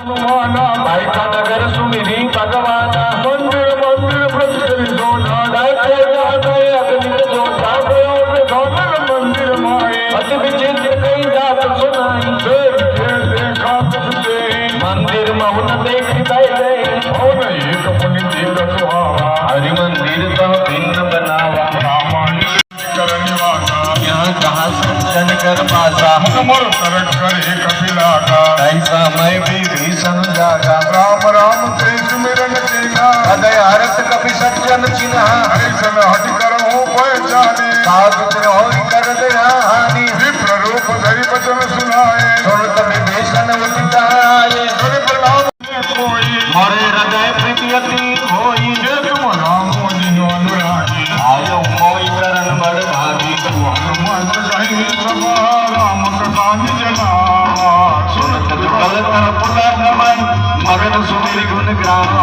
हनुमाना भाई का नगर सुमिरी भगवाना मंदिर मंदिर भक्ति सोना डाके जाते अग्नि जो सागर धोनर मंदिर माए अति विचित्र कई जात सुनाई देखा तुझसे मंदिर मौन देख बैठे और एक पुण्य जीव सुहावा हरि मंदिर तो भिन्न बनावा करने वाला यहाँ कहाँ सज्जन कर पासा कमल तरट करे कपिला का ऐसा मैं भी भीषण जागा राम राम ते सुमिरन कीना हृदय हरत कपि सज्जन चिन्हा ऐसन हट कर हो पहचाने साधु द्रोही कर दया हानि विप्र रूप धरि वचन सुनाए सुन कपि भीषण उदित आए हरि प्रणाम कोई मोरे हृदय प्रीति अति खोई जे तुम राम जिनो अनुरागी आयो मोई चरण बड़ भागी हनुमंत कहीं सभा राम कहानी जनावा सुनत जुगल कर पुला नमन मगन सुमिर गुण गान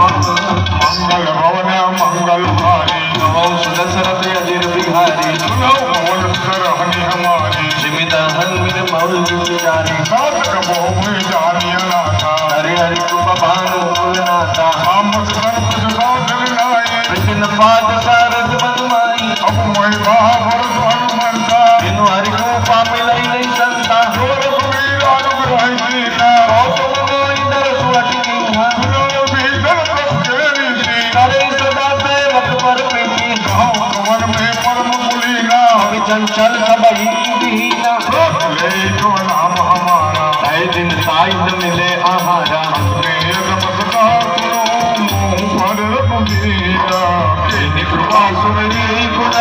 मंगल भवन मंगल हारी नमो सुदशरथ अजिर बिहारी सुनो पवन सरहनि हमारी जिमित हन्मिर मौल जुजारी सात कबो में जानिया नाथा हरि हरि कृपा भानु कुलनाथा हम सर्व सुबोधन लाए विपिन पाद सारद बदमाई अब मैं महाभरत हनुमंता बिनु हरि को पापी लई नहीं संता जोर सुमीर अनुग्रह कीना गौतम मोहि दर सुअति कीन्हा सुनो भीतर प्रभु के रीति करे सदा सेवक पर प्रीति गाँव कवन में परम कुलीना विचंचल सबहि दीना ले जो नाम हमारा तय दिन साइद मिले आहारा कृपा सुमरी गुण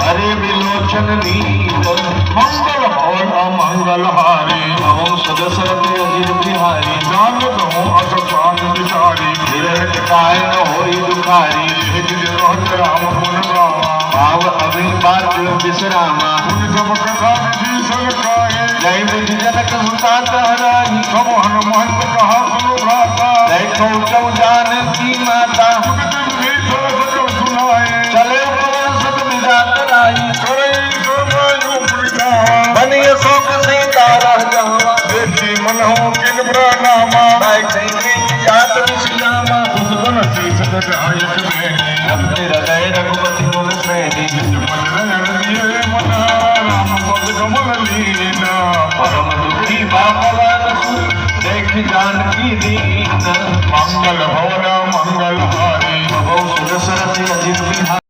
हरे विलोचन नीत मंगल भवन मंगल हारी नमो सदशरथ अजिर बिहारी जानत हो अस प्राण विचारी विरह काय न होई दुखारी रहत राम गुण गावा भाव अभिबात विश्रामा उन सब कथा विधि सलकाए जय विधि जनक सुता कहराई सब हनुमंत कहा सुनो भ्राता जय कौचौ जानकी माता चले पवन सत विजात लाई बनिय शोक सीता रह जावा देखी मन हो किन प्रणामा बैठे जात विश्रामा सुन शीस गजायक में अपने हृदय रघुपति मुन प्रेमी मन राम पद कमल लीना परम दुखी बापवन देख जानकी दीन मंगल भवन मंगल हारी नमो सुदशरथ अजित बिहारी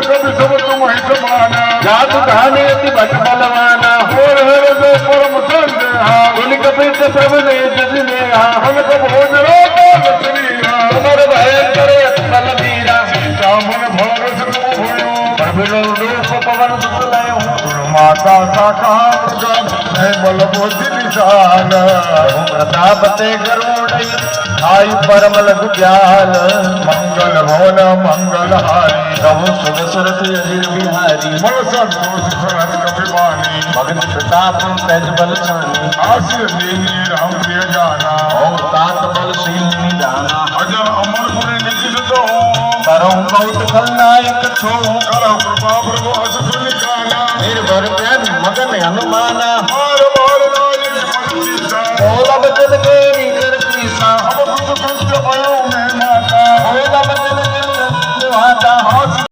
कभी सब तुम ही समाना जात धाने अति भट बलवाना और हृदय परम संदेहा उन कपित प्रभु ने जज ने हम कब हो जरो तुम्हारे भयंकर अति बल धीरा सीता मन भरोस तुम भयो प्रभु रूप पवन सुतलायो माता साकार है बल बुद्धि विशाल प्रताप ते करुणै आई परम लघु ज्ञान मंगल भवन मंगल हारी नमो सुदशरथ अजिर बिहारी मन संतोष खरन कपिवानी भगत प्रताप तेज बल छानी आशीष देहि राम प्रिय जाना ओम तात बल शील जाना अजर अमर गुण निखिल दो करौ बहुत खलनायक छो करौ कृपा प्रभु अस सुन काना निर्भर प्रेम मगन हनुमाना